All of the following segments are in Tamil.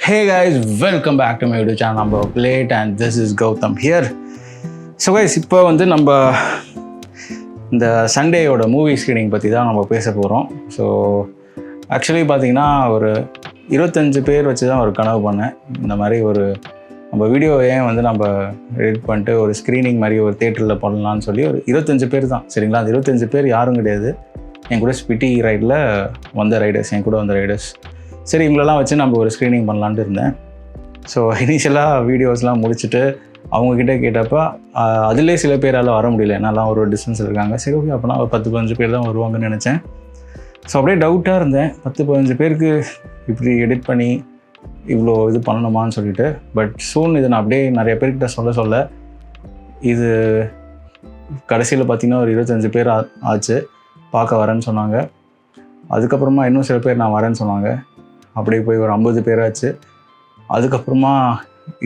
Hey guys, welcome back to my YouTube channel number Plate and this is Gautam here. So guys, இப்போ வந்து நம்ம இந்த சண்டேயோட மூவி ஸ்க்ரீனிங் பற்றி தான் நம்ம பேச போகிறோம். ஸோ ஆக்சுவலி பார்த்தீங்கன்னா ஒரு 25 பேர் வச்சு தான் ஒரு கனவு பண்ணேன். இந்த மாதிரி ஒரு நம்ம வீடியோவை வந்து நம்ம எடிட் பண்ணிட்டு ஒரு ஸ்க்ரீனிங் மாதிரி ஒரு தேட்டரில் பண்ணலான்னு சொல்லி ஒரு 25 பேர் தான் சரிங்களா. அந்த 25 பேர் யாரும் கிடையாது, என் கூட ஸ்பிட்டி ரைடில் வந்த ரைடர்ஸ், என் கூட வந்த ரைடர்ஸ். சரி, இவங்களெல்லாம் வச்சு நம்ம ஒரு ஸ்க்ரீனிங் பண்ணலான்ட்டு இருந்தேன். ஸோ இனிஷியலாக வீடியோஸ்லாம் முடிச்சுட்டு அவங்கக்கிட்ட கேட்டப்போ அதிலே சில பேரால் வர முடியல, என்னெல்லாம் ஒரு டிஸ்டன்ஸ் இருக்காங்க. சரி ஓகே, அப்போனா ஒரு 10-15 பேர் தான் வருவாங்கன்னு நினச்சேன். ஸோ அப்படியே டவுட்டாக இருந்தேன், 10-15 பேருக்கு இப்படி எடிட் பண்ணி இவ்வளோ இது பண்ணணுமான்னு சொல்லிட்டு. பட் சூன் இதை நான் அப்படியே நிறைய பேர்கிட்ட சொல்ல இது கடைசியில் பார்த்திங்கன்னா ஒரு 25 பேர் ஆச்சு பார்க்க வரேன்னு சொன்னாங்க. அதுக்கப்புறமா இன்னும் சில பேர் நான் வரேன்னு சொன்னாங்க. அப்படியே போய் ஒரு 50 பேராச்சு. அதுக்கப்புறமா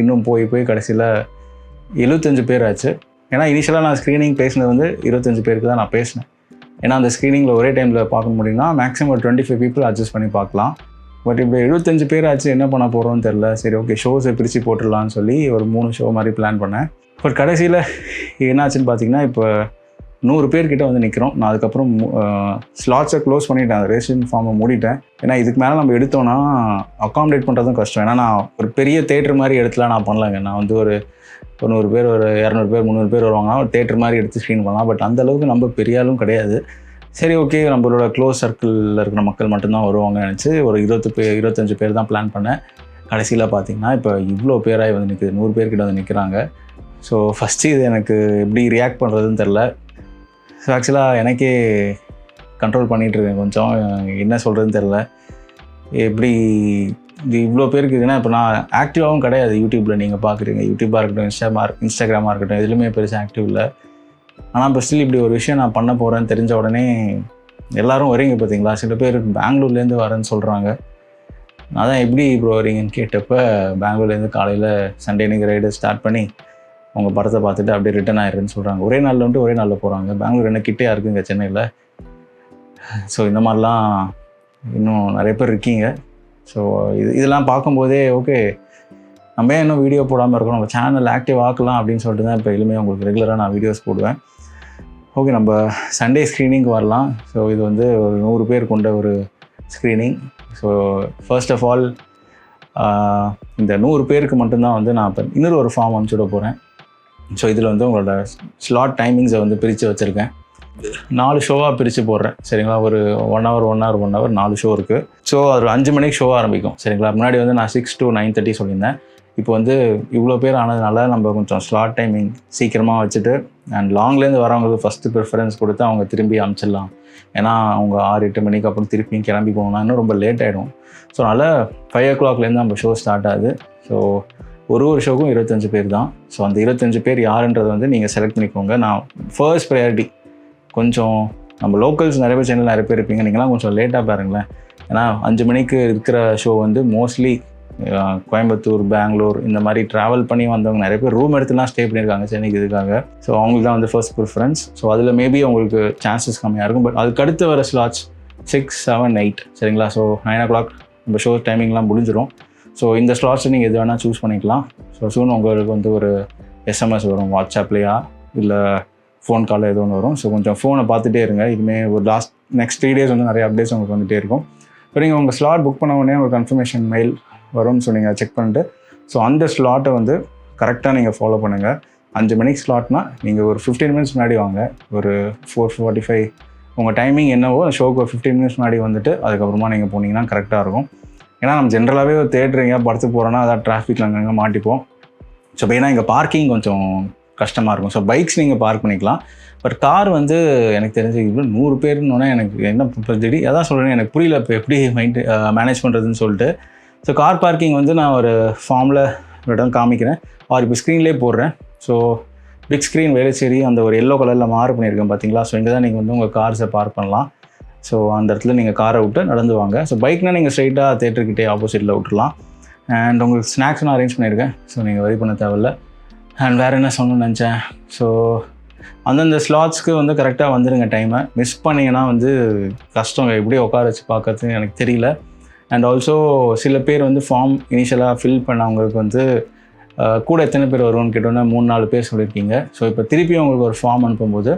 இன்னும் போய் கடைசியில் 75 பேர் ஆச்சு. ஏன்னா இனிஷியலாக நான் ஸ்க்ரீனிங் பேசினது வந்து 25 பேருக்கு தான் நான் பேசினேன். ஏன்னா அந்த ஸ்க்ரீனிங்கில் ஒரே டைமில் பார்க்க முடியும்னா மேக்ஸிமம் ஒரு 25 பீப்புள் அட்ஜஸ்ட் பண்ணி பார்க்கலாம். பட் இப்போ 75 பேர் ஆச்சு, என்ன பண்ண போகிறோன்னு தெரில. சரி ஓகே, ஷோஸை பிரித்து போட்டுடலான்னு சொல்லி ஒரு 3 ஷோ மாதிரி பிளான் பண்ணேன். பட் கடைசியில் என்னாச்சுன்னு பார்த்தீங்கன்னா இப்போ 100 பேர்கிட்ட வந்து நிற்கிறோம். நான் அதுக்கப்புறம் ஸ்லாட்ஸை க்ளோஸ் பண்ணிட்டேன், ரெஜிஸ்ட்ரேஷன் ஃபார்மை மூடிட்டேன். ஏன்னா இதுக்கு மேலே நம்ம எடுத்தோன்னா அக்காமடேட் பண்ணுறதும் கஷ்டம். ஏன்னா நான் ஒரு பெரிய தேட்டர் மாதிரி எடுத்துலாம் நான் பண்ணலாங்க. நான் வந்து ஒரு 100 பேர், ஒரு 200 பேர், 300 பேர் வருவாங்க, ஒரு தேட்டர் மாதிரி எடுத்து ஸ்க்ரீன் பண்ணலாம். பட் அந்தளவுக்கு நம்ம பெரிய ஆளும் கிடையாது. சரி ஓகே, நம்மளோட க்ளோஸ் சர்க்கிளில் இருக்கிற மக்கள் மட்டும்தான் வருவாங்கன்னு நினச்சி ஒரு 25 பேர் தான் பிளான் பண்ணேன். கடைசியில் பார்த்திங்கன்னா இப்போ இவ்வளோ பேராக வந்து நிற்குது, 100 பேர்கிட்ட வந்து நிற்கிறாங்க. ஸோ ஃபஸ்ட்டு இது எனக்கு எப்படி ரியாக்ட் பண்ணுறதுன்னு தெரில. ஸோ ஆக்சுவலாக எனக்கே கண்ட்ரோல் பண்ணிகிட்ருக்கேன், கொஞ்சம் என்ன சொல்கிறதுன்னு தெரில. எப்படி இது இவ்வளோ பேருக்கு இருக்குன்னா, இப்போ நான் ஆக்டிவாகவும் கிடையாது யூடியூப்பில். நீங்கள் பார்க்குறீங்க, யூடியூப்பாக இருக்கட்டும், இன்ஸ்டாகிராமாக இருக்கட்டும், எதுலையுமே பெருசாக ஆக்டிவ் இல்லை. ஆனால் இப்போ ஸ்டில் இப்படி ஒரு விஷயம் நான் பண்ண போகிறேன்னு தெரிஞ்ச உடனே எல்லோரும் வரீங்க பார்த்தீங்களா. சில பேர் பெங்களூர்லேருந்து வரேன்னு சொல்கிறாங்க. நான் தான் எப்படி இப்போ வரீங்கன்னு கேட்டப்போ, பெங்களூர்லேருந்து காலையில் சண்டே அன்னைக்கு ரைடு ஸ்டார்ட் பண்ணி உங்கள் படத்தை பார்த்துட்டு அப்படியே ரிட்டன் ஆயிடுறேன்னு சொல்கிறாங்க. ஒரே நாளில் வந்துட்டு ஒரே நாளில் போகிறாங்க. பெங்களூர் என்ன கிட்டேயா இருக்குங்க சென்னையில். ஸோ இந்த மாதிரிலாம் இன்னும் நிறைய பேர் இருக்கீங்க. ஸோ இதெல்லாம் பார்க்கும்போதே ஓகே, நம்ம ஏன் இன்னும் வீடியோ போடாமல் இருக்கோம், நம்ம சேனல் ஆக்டிவ் ஆக்கலாம் அப்படின்னு சொல்லிட்டு தான் இப்போ எளிமையாக உங்களுக்கு ரெகுலராக நான் வீடியோஸ் போடுவேன். ஓகே, நம்ம சண்டே ஸ்க்ரீனிங்க்கு வரலாம். ஸோ இது வந்து ஒரு 100 பேர் கொண்ட ஒரு screening. So first of all இந்த 100 பேருக்கு மட்டும்தான் வந்து நான் இப்போ இன்னொரு ஒரு ஃபார்ம் அனுப்பிச்சுட போகிறேன். ஸோ இதில் வந்து உங்களோட ஸ்லாட் டைமிங்ஸை வந்து பிரித்து வச்சுருக்கேன். 4 ஷோவாக பிரித்து போடுறேன் சரிங்களா. ஒரு 1 hour 4 ஷோ இருக்குது. ஸோ அது 5 மணிக்கு ஷோ ஆரம்பிக்கும் சரிங்களா. முன்னாடி வந்து நான் 6 to 9:30 சொல்லியிருந்தேன். இப்போ வந்து இவ்வளோ பேர் ஆனதுனால நம்ம கொஞ்சம் ஸ்லாட் டைமிங் சீக்கிரமாக வச்சுட்டு அண்ட் லாங்லேருந்து வரவங்களுக்கு ஃபஸ்ட்டு ப்ரிஃபரன்ஸ் கொடுத்து அவங்க திரும்பி அனுப்பிச்சிடலாம். ஏன்னா அவங்க 6-8 மணிக்கு அப்புறம் திருப்பியும் கிளம்பி போகணும்னா இன்னும் ரொம்ப லேட் ஆகிடும். ஸோ அதனால் 5 o'clock நம்ம ஷோ ஸ்டார்ட் ஆகுது. ஸோ ஒரு ஷோக்கும் 25 பேர் தான். ஸோ அந்த 25 பேர் யாருன்றதை வந்து நீங்கள் செலக்ட் பண்ணிக்கோங்க. நான் ஃபர்ஸ்ட் ப்ரையாரிட்டி கொஞ்சம் நம்ம லோக்கல்ஸ் நிறைய பேர் சேனல் நிறைய பேர் இருப்பீங்க, நீங்களாம் கொஞ்சம் லேட்டாக பாருங்களேன். ஏன்னா 5 மணிக்கு இருக்கிற ஷோ வந்து மோஸ்ட்லி கோயம்புத்தூர், பெங்களூர் இந்த மாதிரி ட்ராவல் பண்ணி வந்தவங்க நிறைய பேர் ரூம் எடுத்துலாம் ஸ்டே பண்ணியிருக்காங்க சென்னைக்கு இதுக்காக. ஸோ அவங்களுக்கு தான் வந்து ஃபர்ஸ்ட் ப்ரிஃபரன்ஸ். ஸோ அதில் மேபி அவங்களுக்கு சான்சஸ் கம்மியாக இருக்கும். பட் அதுக்கு அடுத்து வர ஸ்லாட்ஸ் 6, 7, 8 சரிங்களா. ஸோ 9 o'clock நம்ம ஷோ டைமிங்லாம் முடிஞ்சிடும். ஸோ இந்த ஸ்லாட்ஸை நீங்கள் எது வேணால் சூஸ் பண்ணிக்கலாம். ஸோ சூன் உங்களுக்கு வந்து ஒரு SMS வரும், வாட்ஸ்அப்லையா இல்லை ஃபோன் காலில் ஏதோ ஒன்று வரும். ஸோ கொஞ்சம் ஃபோனை பார்த்துட்டே இருங்க. இதுமாதிரி ஒரு நெக்ஸ்ட் 3 days வந்து நிறைய அப்டேட்ஸ் உங்களுக்கு வந்துகிட்டே இருக்கும். இப்போ நீங்கள் உங்கள் ஸ்லாட் புக் பண்ண உடனே ஒரு கன்ஃபர்மேஷன் மெயில் வரும். ஸோ நீங்கள் செக் பண்ணிட்டு ஸோ அந்த ஸ்லாட்டை வந்து கரெக்டாக நீங்கள் ஃபாலோ பண்ணுங்கள். 5 மணிக்கு ஸ்லாட்னா நீங்கள் ஒரு 15 minutes முன்னாடி வாங்க. ஒரு 4:45 உங்கள் டைமிங் என்னவோ ஷோக்கு ஒரு 15 minutes முன்னாடி வந்துட்டு அதுக்கப்புறமா நீங்கள் போனீங்கன்னா கரெக்டாக இருக்கும். ஏன்னா நம்ம ஜென்ரலாகவே ஒரு தேட்டர் எங்கேயா படத்துக்கு போகிறோன்னா அதான் டிராஃபிக்கில் அங்கங்கே மாட்டிப்போம். ஸோ ஏன்னா இங்கே பார்க்கிங் கொஞ்சம் கஷ்டமாக இருக்கும். ஸோ பைக்ஸ் நீங்கள் பார்க் பண்ணிக்கலாம். பட் கார் வந்து எனக்கு தெரிஞ்சு இவ்வளோ 100 பேருன்னொன்னே எனக்கு என்ன திடீர் அதான் சொல்கிறேன், எனக்கு புரியல இப்போ எப்படி மேனேஜ் பண்ணுறதுன்னு சொல்லிட்டு. ஸோ கார் பார்க்கிங் வந்து நான் ஒரு ஃபார்மில் இடம் காமிக்கிறேன், இப்போ ஸ்க்ரீன்லேயே போடுறேன். ஸோ பிக் ஸ்க்ரீன் வேலைச்சேரி அந்த ஒரு எல்லோ கலரில் மார்க் பண்ணியிருக்கேன் பார்த்தீங்களா. ஸோ இங்கே தான் நீங்கள் வந்து உங்கள் கார்ஸை பார்க் பண்ணலாம். ஸோ அந்த இடத்துல நீங்கள் காரை விட்டு நடந்து வாங்க. ஸோ பைக்னால் நீங்கள் ஸ்ட்ரைட்டாக தேட்டர்கிட்டே ஆப்போசிட்டில் விட்டுடலாம். அண்ட் உங்களுக்கு ஸ்நாக்ஸ் நான் அரேஞ்ச் பண்ணியிருக்கேன். ஸோ நீங்கள் வரி பண்ண தேவையில்ல. அண்ட் வேறு என்ன சொல்லணும்னு நினச்சேன், ஸோ அந்தந்த ஸ்லாட்ஸ்க்கு வந்து கரெக்டாக வந்துடுங்க. டைமை மிஸ் பண்ணிங்கன்னா வந்து கஷ்டம், எப்படி உட்கார வச்சு பார்க்கறதுன்னு எனக்கு தெரியல. அண்ட் ஆல்சோ சில பேர் வந்து ஃபார்ம் இனிஷியலாக ஃபில் பண்ணவங்களுக்கு வந்து கூட எத்தனை பேர் வருவோன்னு கேட்டோன்னா 3-4 பேர் சொல்லியிருக்கீங்க. ஸோ இப்போ திருப்பி உங்களுக்கு ஒரு ஃபார்ம் அனுப்பும்போது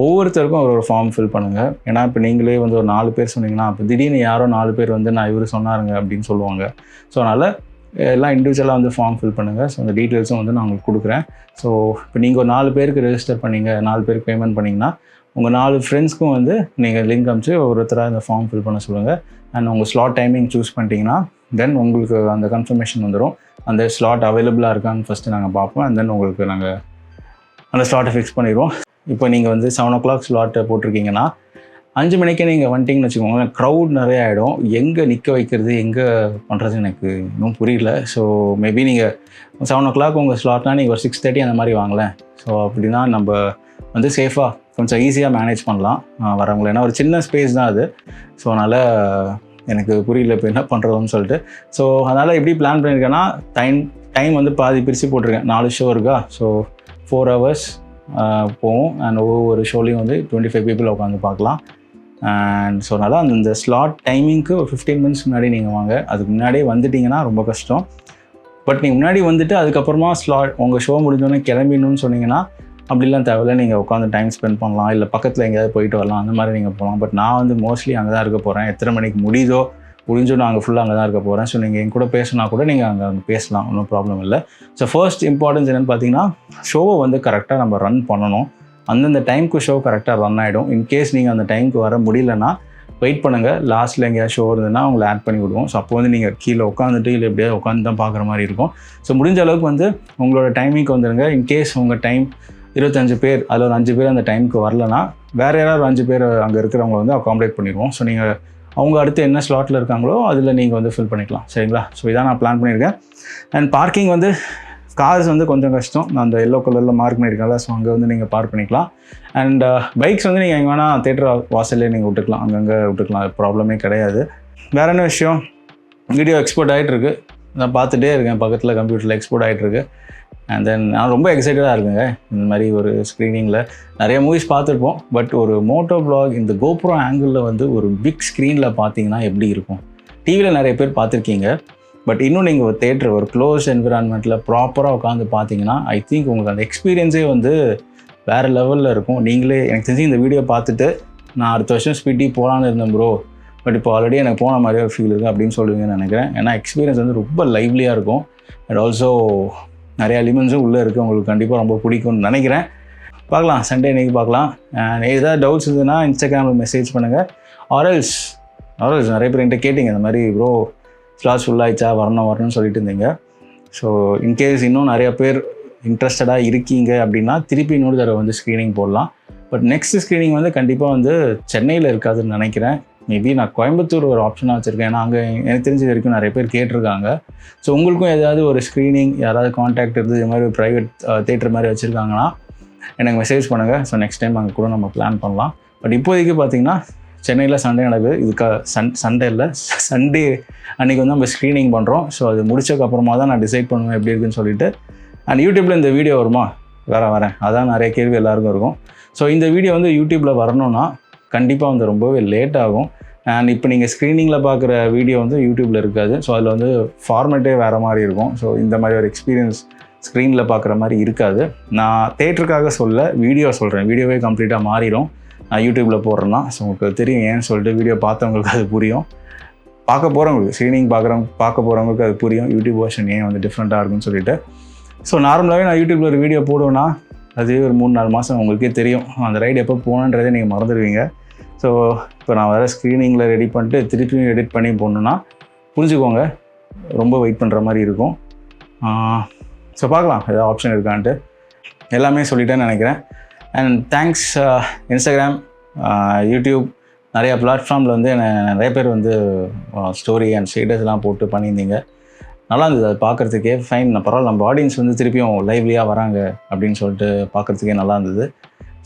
ஒவ்வொருத்தருக்கும் ஒரு ஃபார்ம் ஃபில் பண்ணுங்கள். ஏன்னா இப்போ நீங்களே வந்து ஒரு 4 பேர் சொன்னீங்கன்னா அப்போ திடீர்னு யாரோ 4 பேர் வந்து நான் இவர் சொன்னாருங்க அப்படின்னு சொல்லுவாங்க. ஸோ அதனால் எல்லாம் இண்டிவிஜுவலாக வந்து ஃபார்ம் ஃபில் பண்ணுங்கள். ஸோ அந்த டீட்டெயில்ஸும் வந்து நான் உங்களுக்கு கொடுக்குறேன். ஸோ இப்போ நீங்கள் ஒரு 4 பேருக்கு ரெஜிஸ்டர் பண்ணீங்க, 4 பேருக்கு பேமெண்ட் பண்ணிங்கன்னா உங்கள் 4 ஃப்ரெண்ட்ஸ்க்கும் வந்து நீங்கள் லிங்க் அனுப்பிச்சு ஒருத்தராக இந்த ஃபார்ம் ஃபில் பண்ண சொல்லுங்கள். அண்ட் உங்கள் ஸ்லாட் டைமிங் சூஸ் பண்ணிட்டீங்கன்னா தென் உங்களுக்கு அந்த கன்ஃபர்மேஷன் வந்துடும். அந்த ஸ்லாட் அவைலபிளாக இருக்கான்னு ஃபஸ்ட்டு நாங்கள் பார்ப்போம். அண்ட் தென் உங்களுக்கு நாங்கள் அந்த ஸ்லாட்டை ஃபிக்ஸ் பண்ணிடுவோம். இப்போ நீங்கள் வந்து 7 o'clock ஸ்லாட்டை போட்டிருக்கீங்கன்னா 5 மணிக்கே நீங்கள் வந்துட்டிங்கன்னு வச்சுக்கோங்க, க்ரௌட் நிறைய ஆகிடும். எங்கே நிற்க வைக்கிறது, எங்கே பண்ணுறது எனக்கு இன்னும் புரியல. ஸோ மேபி நீங்கள் 7 o'clock உங்கள் ஸ்லாட்னால் நீங்கள் ஒரு 6:30 அந்த மாதிரி வாங்கலேன். ஸோ அப்படின்னா நம்ம வந்து சேஃபாக கொஞ்சம் ஈஸியாக மேனேஜ் பண்ணலாம் வரவங்களை. ஏன்னா ஒரு சின்ன ஸ்பேஸ் தான் அது. ஸோ அதனால் எனக்கு புரியல இப்போ என்ன பண்ணுறதுன்னு சொல்லிட்டு. ஸோ அதனால் எப்படி பிளான் பண்ணியிருக்கேன்னா டைம் வந்து பாதி பிரித்து போட்டிருக்கேன். 4 ஷோ இருக்கா. ஸோ 4 hours போகும். அண்ட் ஒவ்வொரு ஷோலையும் வந்து 25 people உட்காந்து பார்க்கலாம். அண்ட் ஸோ அதனால் அந்த ஸ்லாட் டைமிங்க்கு ஒரு 15 minutes முன்னாடி நீங்கள் வாங்க. அதுக்கு முன்னாடியே வந்துட்டிங்கன்னா ரொம்ப கஷ்டம். பட் நீங்கள் முன்னாடி வந்துட்டு அதுக்கப்புறமா ஸ்லாட் உங்கள் ஷோ முடிஞ்சோடனே கிளம்பிடணும்னு சொன்னீங்கன்னா அப்படிலாம் தேவையில்லை. நீங்கள் உட்காந்து டைம் ஸ்பெண்ட் பண்ணலாம், இல்லை பக்கத்தில் எங்கேயாவது போயிட்டு வரலாம், அந்த மாதிரி நீங்கள் போகலாம். பட் நான் வந்து மோஸ்ட்லி அங்கே தான் இருக்க போகிறேன். எத்தனை மணிக்கு முடிஞ்சோ நான் அங்கே ஃபுல்லாக அங்கே தான் இருக்க போகிறேன். ஸோ நீங்கள் என் கூட பேசினா கூட நீங்கள் அங்கே பேசலாம், ஒன்றும் ப்ராப்ளம் இல்லை. ஸோ ஃபர்ஸ்ட் இம்பார்ட்டன்ஸ் என்னென்னு பார்த்தீங்கன்னா ஷோவை வந்து கரெக்டாக நம்ம ரன் பண்ணணும். அந்தந்த டைமுக்கு ஷோ கரெக்டாக ரன் ஆகிடும். இன்கேஸ் நீங்கள் அந்த டைமுக்கு வர முடியலன்னா வெயிட் பண்ணுங்கள். லாஸ்ட்டில் எங்கேயாவது ஷோ இருந்ததுன்னா அவங்களை ஆட் பண்ணி விடுவோம். ஸோ அப்போ வந்து நீங்கள் கீழே உட்காந்துட்டு இல்லை எப்படியாவது உட்காந்து தான் பார்க்குற மாதிரி இருக்கும். ஸோ முடிஞ்ச அளவுக்கு வந்து உங்களோட டைமிங்க்கு வந்துடுங்க. இன்கேஸ் உங்கள் டைம் 25 பேர், அதில் ஒரு 5 பேர் அந்த டைமுக்கு வரலன்னா வேறு யாராவது 5 பேர் அங்கே இருக்கிறவங்க வந்து அகாமடேட் பண்ணிடுவோம். ஸோ நீங்கள் அவங்க அடுத்து என்ன ஸ்லாட்டில் இருக்காங்களோ அதில் நீங்கள் வந்து ஃபில் பண்ணிக்கலாம். சரிங்களா. ஸோ இதான் நான் பிளான் பண்ணியிருக்கேன். அண்ட் பார்க்கிங் வந்து கார்ஸ் வந்து கொஞ்சம் கஷ்டம். நான் அந்த எல்லோ கலரில் மார்க் பண்ணியிருக்கேன்ல, ஸோ அங்கே வந்து நீங்கள் பார்க் பண்ணிக்கலாம். அண்ட் பைக்ஸ் வந்து நீங்கள் எங்கே வேணால் தேட்டர் வாசல்லே நீங்கள் விட்டுக்கலாம், அங்கங்கே விட்டுக்கலாம், அது ப்ராப்ளமே கிடையாது. வேறு என்ன விஷயம், வீடியோ எக்ஸ்போர்ட் ஆகிட்டுருக்கு. நான் பார்த்துட்டே இருக்கேன், பக்கத்தில் கம்ப்யூட்டரில் எக்ஸ்போர்ட் ஆகிட்டுருக்கு. அண்ட் தென் நான் ரொம்ப எக்ஸைட்டடாக இருக்குங்க. இந்த மாதிரி ஒரு ஸ்க்ரீனிங்கில் நிறைய மூவிஸ் பார்த்துருப்போம். பட் ஒரு மோட்டோ வ்ளாக் இந்த கோப்ரோ ஆங்கிளில் வந்து ஒரு பிக் ஸ்க்ரீனில் பார்த்தீங்கன்னா எப்படி இருக்கும். டிவியில் நிறைய பேர் பார்த்துருக்கீங்க. பட் இன்னும் நீங்கள் ஒரு தேட்டர் ஒரு க்ளோஸ் என்விரான்மெண்ட்டில் ப்ராப்பராக உட்காந்து பார்த்தீங்கன்னா ஐ திங்க் உங்களுக்கு அந்த எக்ஸ்பீரியன்ஸே வந்து வேறு லெவலில் இருக்கும். நீங்களே எனக்கு தெரிஞ்சு இந்த வீடியோ பார்த்துட்டு நான் அடுத்த வருஷம் ஸ்பீட்டி போகலான்னு இருந்தேன் ப்ரோ, பட் இப்போ ஆல்ரெடி எனக்கு போன மாதிரியே ஒரு ஃபீல் இருக்குது அப்படின்னு சொல்லுவீங்கன்னு நினைக்கிறேன். ஏன்னா எக்ஸ்பீரியன்ஸ் வந்து ரொம்ப லைவ்லியாக இருக்கும். அண்ட் ஆல்சோ நிறைய எலிமெண்ட்ஸும் உள்ளே இருக்குது. உங்களுக்கு கண்டிப்பாக ரொம்ப பிடிக்கும்னு நினைக்கிறேன். பார்க்கலாம், சண்டே இன்றைக்கி பார்க்கலாம். அண்ட் ஏதாவது டவுட்ஸ் இருந்ததுன்னா இன்ஸ்டாகிராமில் மெசேஜ் பண்ணுங்கள். ஆர்எல்ஸ் நிறைய பேர் என்கிட்ட கேட்டிங்க இந்த மாதிரி ப்ரோ ஸ்லாட்ஸ் ஃபுல்லாகிடுச்சா வரணும்னு சொல்லிட்டு இருந்தீங்க. ஸோ இன்கேஸ் இன்னும் நிறைய பேர் இன்ட்ரெஸ்டடாக இருக்கீங்க அப்படின்னா திருப்பி இன்னொரு தடவை வந்து ஸ்க்ரீனிங் போடலாம். பட் நெக்ஸ்ட் ஸ்க்ரீனிங் வந்து கண்டிப்பாக வந்து சென்னையில் இருக்காதுன்னு நினைக்கிறேன். மேபி நான் கோயம்புத்தூர் ஒரு ஆப்ஷனாக வச்சுருக்கேன். ஏன்னா அங்கே எனக்கு தெரிஞ்ச வரைக்கும் நிறைய பேர் கேட்டிருக்காங்க. ஸோ உங்களுக்கும் ஏதாவது ஒரு ஸ்க்ரீனிங் யாராவது காண்டாக்ட் இருந்து இது மாதிரி ஒரு ப்ரைவேட் தேட்டர் மாதிரி வச்சுருக்காங்கன்னா எனக்கு மெசேஜ் பண்ணுங்கள். ஸோ நெக்ஸ்ட் டைம் அங்கே கூட நம்ம பிளான் பண்ணலாம். பட் இப்போதைக்கு பார்த்தீங்கன்னா சென்னையில் சண்டே நடக்குது. சண்டே அன்றைக்கி வந்து நம்ம ஸ்க்ரீனிங் பண்ணுறோம். ஸோ அது முடிச்சதுக்கப்புறமா தான் நான் டிசைட் பண்ணுவேன் எப்படி இருக்குன்னு சொல்லிட்டு. அண்ட் யூடியூப்பில் இந்த வீடியோ வருமா? வரேன். அதான் நிறைய கேள்வி எல்லாருக்கும் இருக்கும். ஸோ இந்த வீடியோ வந்து யூடியூப்பில் வரணும்னா கண்டிப்பாக வந்து ரொம்பவே லேட் ஆகும். அண்ட் இப்போ நீங்கள் ஸ்க்ரீனிங்கில் பார்க்குற வீடியோ வந்து யூடியூப்பில் இருக்காது. ஸோ அதில் வந்து ஃபார்மேட்டே வேறு மாதிரி இருக்கும். ஸோ இந்த மாதிரி ஒரு எக்ஸ்பீரியன்ஸ் ஸ்க்ரீனில் பார்க்குற மாதிரி இருக்காது. நான் தேட்டருக்காக வீடியோ சொல்கிறேன். வீடியோவே கம்ப்ளீட்டாக மாறிடும் நான் யூடியூப்பில் போடுறேன்னா. ஸோ உங்களுக்கு தெரியும் ஏன்னு சொல்லிட்டு வீடியோ பார்த்தவங்களுக்கு அது புரியும். பார்க்க போகிறவங்களுக்கு ஸ்க்ரீனிங் பார்க்க போகிறவங்களுக்கு அது புரியும் யூடியூப் வெர்ஷன் ஏன் வந்து டிஃப்ரெண்ட்டாக இருக்குன்னு சொல்லிட்டு. ஸோ நார்மலாகவே நான் யூடியூப்பில் ஒரு வீடியோ போடுவேன்னா அது ஒரு 3-4 மாதம் உங்களுக்கே தெரியும். அந்த ரைடு எப்போ போகணுன்றதே நீங்கள் மறந்துடுவீங்க. ஸோ இப்போ நான் வேறு ஸ்க்ரீனிங்கில் ரெடி பண்ணிட்டு திருப்பியும் எடிட் பண்ணி போடணுன்னா புரிஞ்சுக்கோங்க, ரொம்ப வெயிட் பண்ணுற மாதிரி இருக்கும். ஸோ பார்க்கலாம் ஏதாவது ஆப்ஷன் இருக்கான்ட்டு. எல்லாமே சொல்லிட்டேன்னு நினைக்கிறேன். அண்ட் தேங்க்ஸ் இன்ஸ்டாகிராம், யூடியூப், நிறையா பிளாட்ஃபார்மில் வந்து நிறைய பேர் வந்து ஸ்டோரி அண்ட் ஸ்டேட்டஸ்லாம் போட்டு பண்ணியிருந்தீங்க. நல்லா இருந்தது அது பார்க்குறதுக்கே. ஃபைன், பரவாயில்ல, நம்ம ஆடியன்ஸ் வந்து திருப்பியும் லைவ்லியாக வராங்க அப்படின்னு சொல்லிட்டு பார்க்குறதுக்கே நல்லா இருந்தது.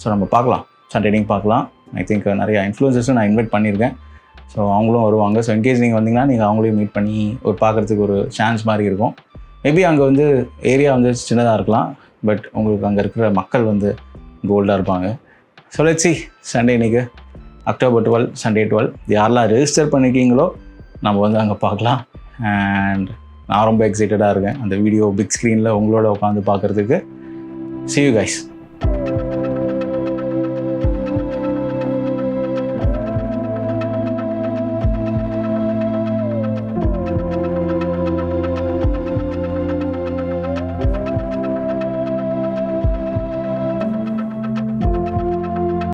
ஸோ நம்ம பார்க்கலாம், சண்டே பார்க்கலாம். ஐ திங்க் நிறையா இன்ஃப்ளூயன்சர்ஸும் நான் இன்வைட் பண்ணியிருக்கேன். ஸோ அவங்களும் வருவாங்க. ஸோ இன்கேஸ் நீங்கள் வந்தீங்கன்னா நீங்கள் அவங்களையும் மீட் பண்ணி ஒரு பார்க்குறதுக்கு ஒரு சான்ஸ் மாதிரி இருக்கும். மேபி அங்கே வந்து ஏரியா வந்து சின்னதாக இருக்கலாம், பட் உங்களுக்கு அங்கே இருக்கிற மக்கள் வந்து கோல்டாக இருப்பாங்க. ஸோ லெட்ஸ் சீ சண்டே இன்றைக்கி October 12 சண்டே 12 யாரெல்லாம் ரெஜிஸ்டர் பண்ணிக்கிங்களோ நம்ம வந்து அங்கே பார்க்கலாம். அண்ட் நான் ரொம்ப எக்ஸைட்டடாக இருக்கேன் அந்த வீடியோ பிக் ஸ்க்ரீனில் உங்களோட உட்காந்து பார்க்குறதுக்கு. See you guys.